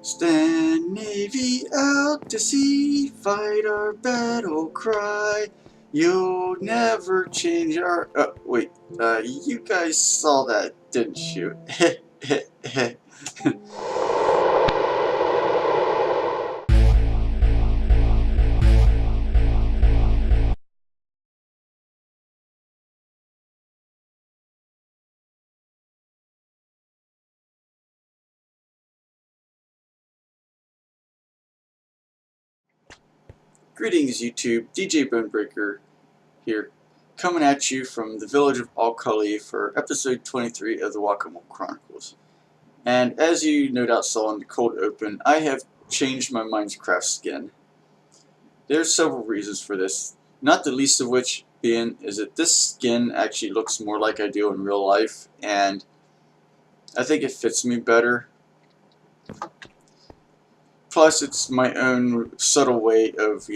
Stand Navy out to sea, fight our battle cry. You'll never change our... wait, you guys saw that, didn't you? Greetings YouTube, DJ Bonebreaker here, coming at you from the village of Khali for episode 23 of the Múul Chronicles. And as you no doubt saw in the cold open, I have changed my Minecraft skin. There's several reasons for this, not the least of which being is that this skin actually looks more like I do in real life, and I think it fits me better. Plus, it's my own subtle way of,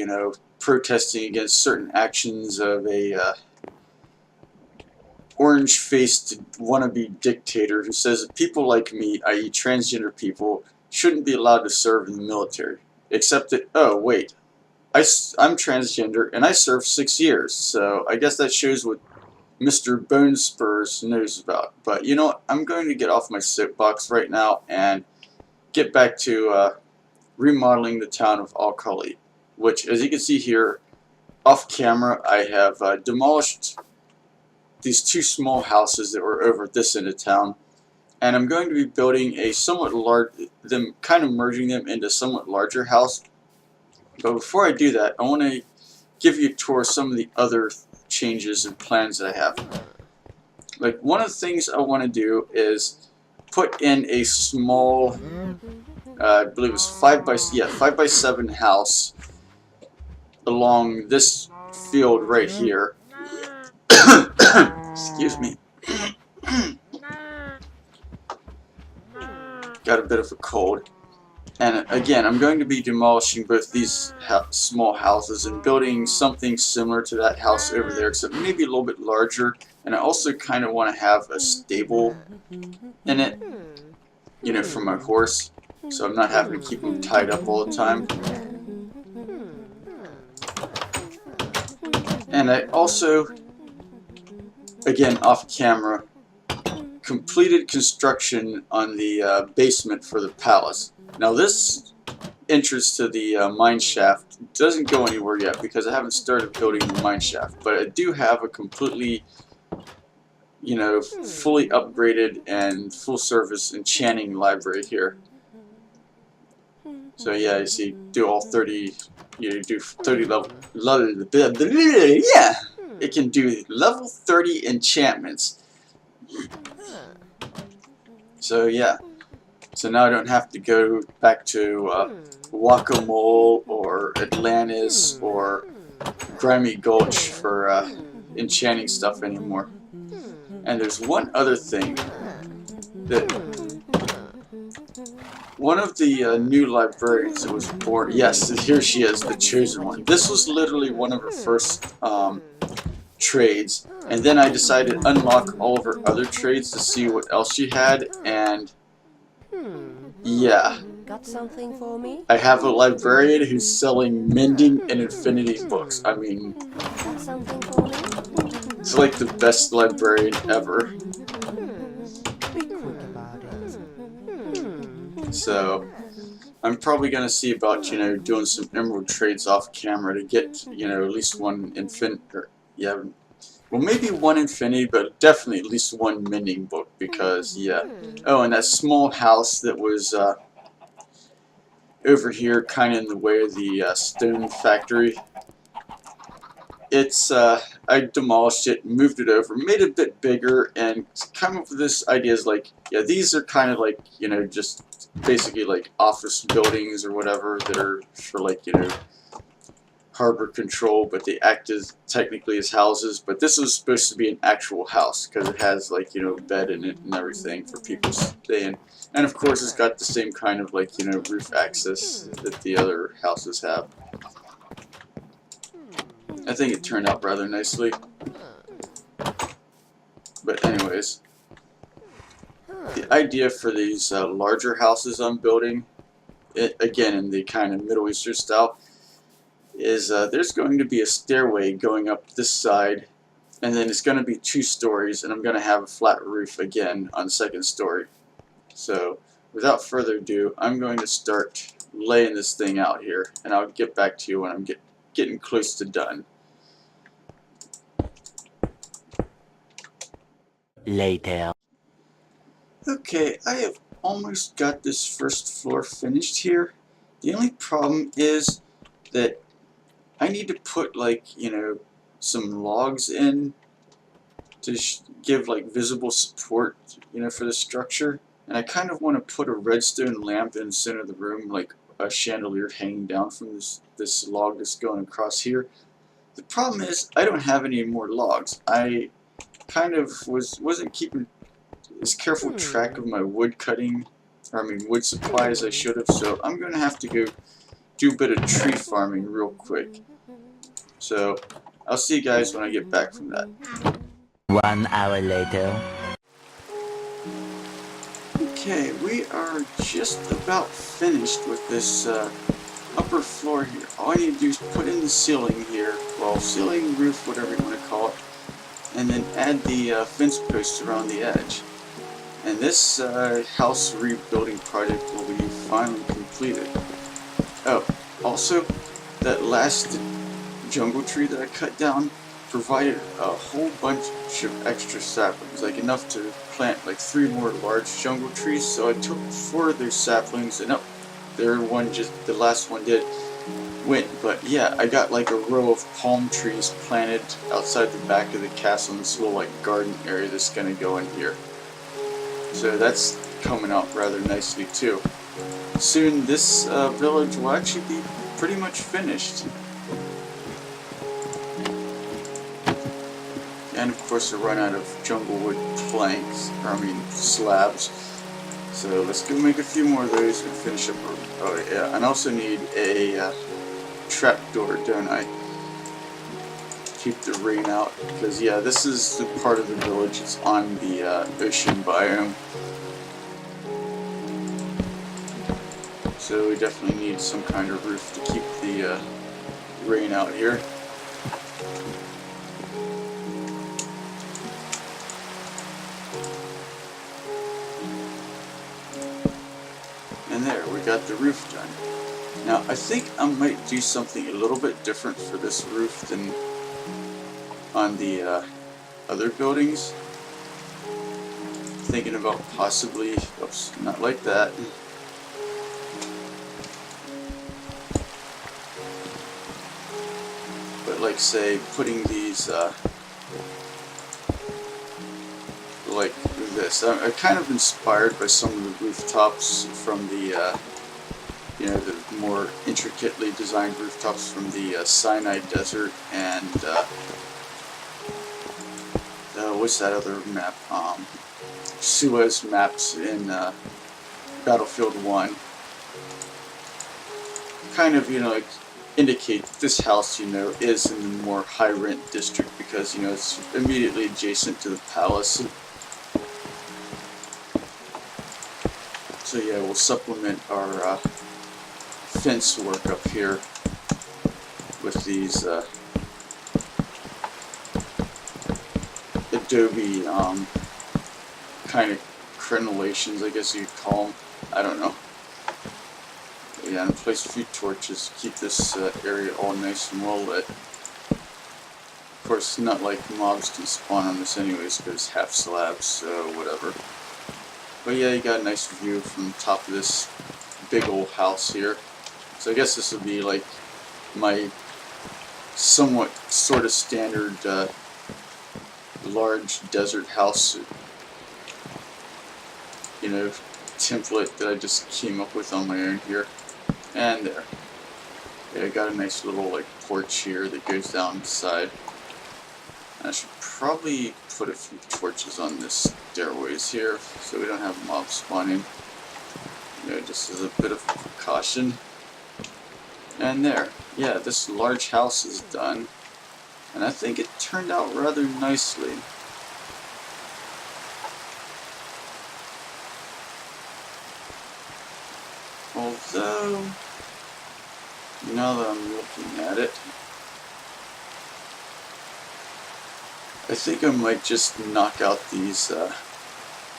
protesting against certain actions of a orange-faced wannabe dictator who says that people like me, i.e. transgender people, shouldn't be allowed to serve in the military. Except that, oh wait, I'm transgender and I served 6 years, so I guess that shows what Mr. Bonespurs knows about. But you know what, I'm going to get off my soapbox right now and get back to remodeling the town of Khali, which, as you can see here, off camera, I have demolished these two small houses that were over at this end of town, and I'm going to be building a somewhat large, kind of merging them into a somewhat larger house. But before I do that, I want to give you a tour of some of the other changes and plans that I have. Like, one of the things I want to do is put in a small, I believe it's 5x7 house along this field right here. Excuse me. Got a bit of a cold. And again, I'm going to be demolishing both these small houses and building something similar to that house over there, except maybe a little bit larger. And I also kind of want to have a stable in it, for my horse, so I'm not having to keep him tied up all the time. And I also, again off camera, completed construction on the basement for the palace. Now this entrance to the mine shaft doesn't go anywhere yet because I haven't started building the mine shaft, but I do have a completely, fully upgraded and full service enchanting library here. So yeah, you see, do all 30, do 30 level, yeah, it can do level 30 enchantments. So yeah, so now I don't have to go back to Múul or Atlantis or Grimy Gulch for enchanting stuff anymore. And there's one other thing that one of the new librarians that was born, yes, here she is, the chosen one. This was literally one of her first trades, and then I decided to unlock all of her other trades to see what else she had, and yeah. Got something for me? I have a librarian who's selling mending and infinity books. I mean, Got something for me? it's like the best librarian ever. Be quick about it. So I'm probably gonna see about doing some emerald trades off camera to get at least one well, maybe one infinity, but definitely at least one mending book, because yeah. Oh, and that small house that was over here, kind of in the way of the stone factory. It's I demolished it, moved it over, made it a bit bigger, and come up with this idea is like, yeah, these are kind of like just basically like office buildings or whatever that are for like harbor control, but they act as technically as houses. But this was supposed to be an actual house because it has like bed in it and everything for people to stay in, and of course it's got the same kind of like roof access that the other houses have. I think it turned out rather nicely. But anyways, the idea for these larger houses I'm building again in the kind of Middle Eastern style, is there's going to be a stairway going up this side, and then it's going to be 2 stories, and I'm going to have a flat roof again on the second story. So without further ado, I'm going to start laying this thing out here, and I'll get back to you when I'm getting close to done. Later. Okay, I have almost got this first floor finished here. The only problem is that I need to put, like, you know, some logs in to give like visible support, you know, for the structure. And I kind of want to put a redstone lamp in the center of the room, like a chandelier hanging down from this log that's going across here. The problem is I don't have any more logs. I kind of wasn't keeping as careful track of my wood cutting, or I mean wood supply, as I should have. So I'm going to have to go do a bit of tree farming real quick. So I'll see you guys when I get back from that. 1 hour later. Okay, we are just about finished with this upper floor here. All I need to do is put in the ceiling here, well, ceiling, roof, whatever you want to call it, and then add the fence posts around the edge. And this house rebuilding project will be finally completed. Oh, also, that last jungle tree that I cut down provided a whole bunch of extra saplings, like enough to plant like 3 more large jungle trees. So I took 4 of those saplings, and the last one went. But yeah, I got like a row of palm trees planted outside the back of the castle in this little like garden area that's gonna go in here. So that's coming out rather nicely too. Soon this village will actually be pretty much finished. And of course I run out of jungle wood planks, slabs. So let's go make a few more of those and finish up. Oh yeah, and I also need a trapdoor, don't I? Keep the rain out, because yeah, this is the part of the village that's on the ocean biome. So we definitely need some kind of roof to keep the rain out here. And there, we got the roof done. Now, I think I might do something a little bit different for this roof than on the other buildings. Thinking about possibly, oops, not like that. But like, say, putting these, like this. I'm kind of inspired by some of the rooftops from the, you know, the more intricately designed rooftops from the Sinai Desert and, what's that other map? Suez maps in Battlefield 1. Kind of, you know, like, indicate that this house, you know, is in the more high rent district because, you know, it's immediately adjacent to the palace. So yeah, we'll supplement our fence work up here with these adobe kind of crenellations, I guess you'd call them. I don't know. But yeah, and place a few torches to keep this area all nice and well lit. Of course, not like mobs can spawn on this anyways because it's half slabs, so whatever. But yeah, you got a nice view from the top of this big old house here. So I guess this would be like my somewhat sort of standard large desert house, you know, template that I just came up with on my own here. And there. Yeah, I got a nice little like porch here that goes down the side. And I should probably put a few torches on this stairways here so we don't have mobs spawning. You know, just as a bit of precaution. And there. Yeah, this large house is done. And I think it turned out rather nicely. Although, now that I'm looking at it, I think I might just knock out these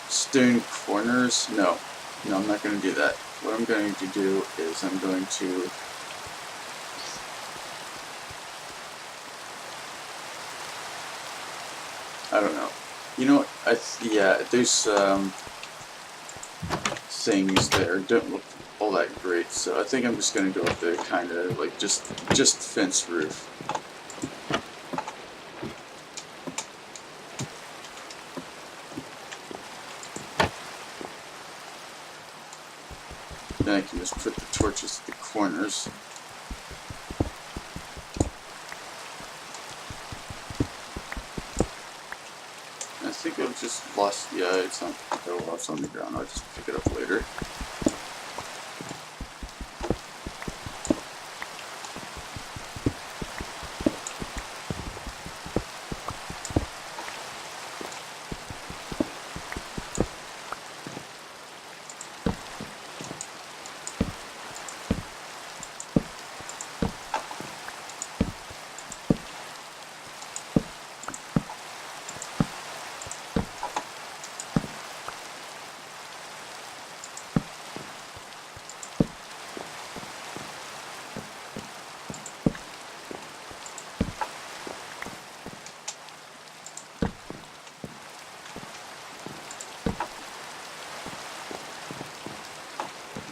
stone corners. No, I'm not going to do that. What I'm going to do is I'm going to I don't know. You know what? Yeah, there's things there don't look all that great, so I think I'm just gonna go with the kind of like just fence roof. Then I can just put the torches at the corners. I think I've just lost. Yeah, it's on. Oh, well, it's on the ground. I'll just pick it up later.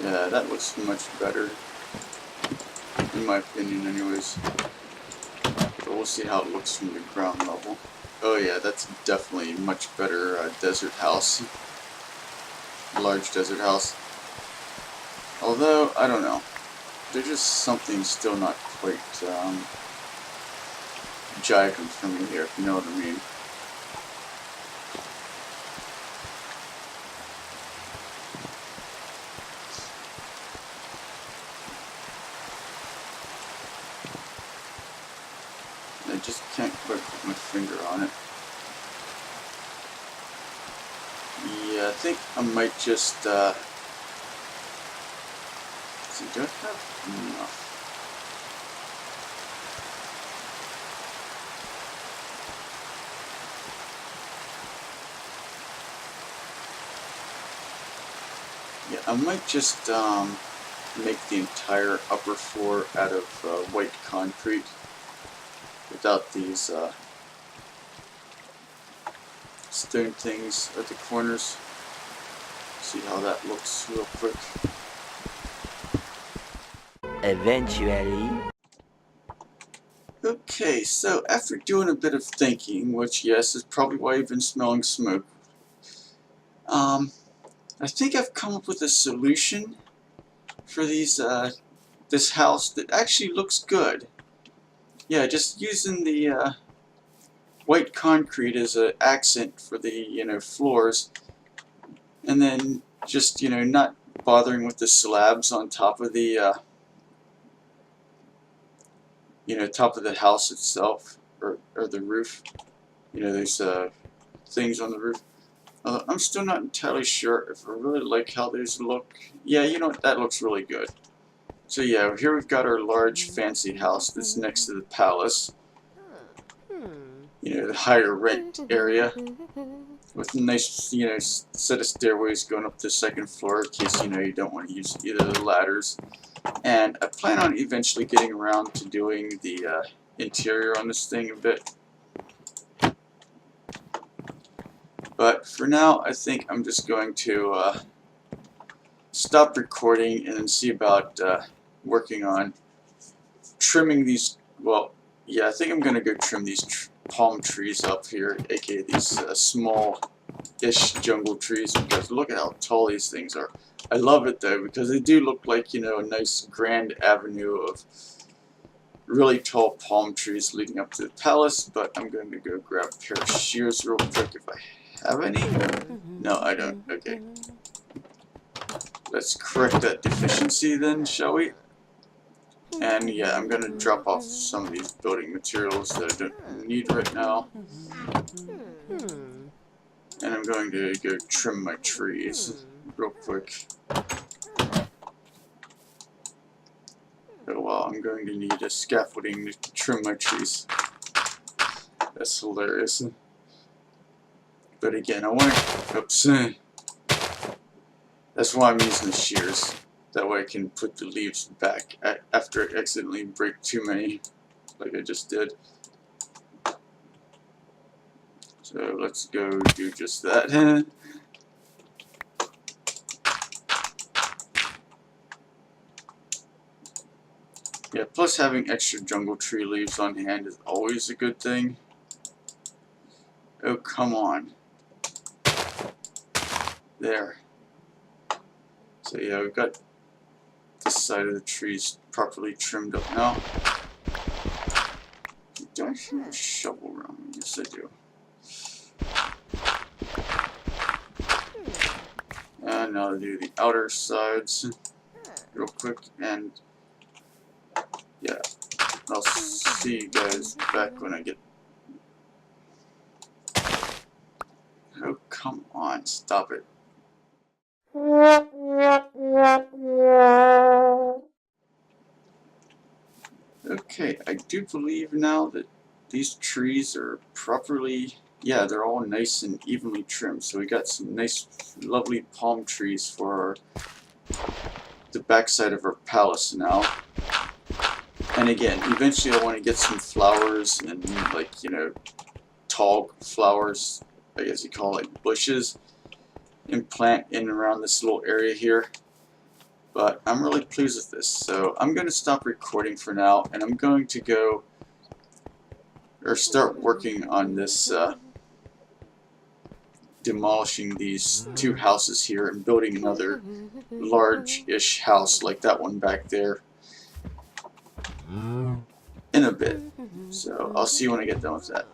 Yeah, that looks much better, in my opinion anyways. But we'll see how it looks from the ground level. Oh yeah, that's definitely much better desert house. Large desert house. Although, I don't know. There's just something still not quite jiving for me here, if you know what I mean. I just can't quite put my finger on it. Yeah, I think I might just, see, do I have enough? Yeah, I might just, make the entire upper floor out of, white concrete without these, stone things at the corners. See how that looks real quick. Eventually. Okay, so after doing a bit of thinking, which yes is probably why you've been smelling smoke, I think I've come up with a solution for these this house that actually looks good. Yeah, just using the white concrete as an accent for the floors, and then just not bothering with the slabs on top of the top of the house itself, or the roof. There's things on the roof. I'm still not entirely sure if I really like how these look. Yeah, you know what, that looks really good. So yeah, here we've got our large fancy house that's next to the palace. The higher rent area with a nice, set of stairways going up to the second floor in case, you don't want to use either of the ladders. And I plan on eventually getting around to doing the interior on this thing a bit. But for now, I think I'm just going to stop recording and then see about working on trimming these. Well, yeah, I think I'm going to go trim these palm trees up here, aka these small-ish jungle trees, because look at how tall these things are. I love it though, because they do look like, a nice grand avenue of really tall palm trees leading up to the palace. But I'm going to go grab a pair of shears real quick if I have any. No, I don't. Okay. Let's correct that deficiency then, shall we? And yeah, I'm going to drop off some of these building materials that I don't need right now. And I'm going to go trim my trees real quick. Oh well, I'm going to need a scaffolding to trim my trees. That's hilarious. But again, I want to... Oops. That's why I'm using the shears. That way I can put the leaves back after I accidentally break too many, like I just did. So let's go do just that. Yeah, plus having extra jungle tree leaves on hand is always a good thing. Oh, come on. There. So yeah, we've got this side of the trees properly trimmed up now. Do I have a shovel around me? Yes, I do. And now to do the outer sides real quick, and yeah, I'll see you guys back when I get... Oh, come on, stop it. Okay, I do believe now that these trees are properly... Yeah, they're all nice and evenly trimmed. So we got some nice, lovely palm trees for the backside of our palace now. And again, eventually I want to get some flowers and, like, you know, tall flowers, I guess you call it, like bushes, and plant in and around this little area here. But I'm really pleased with this. So I'm going to stop recording for now, and I'm going to go or start working on this demolishing these two houses here and building another large-ish house like that one back there in a bit. So I'll see you when I get done with that.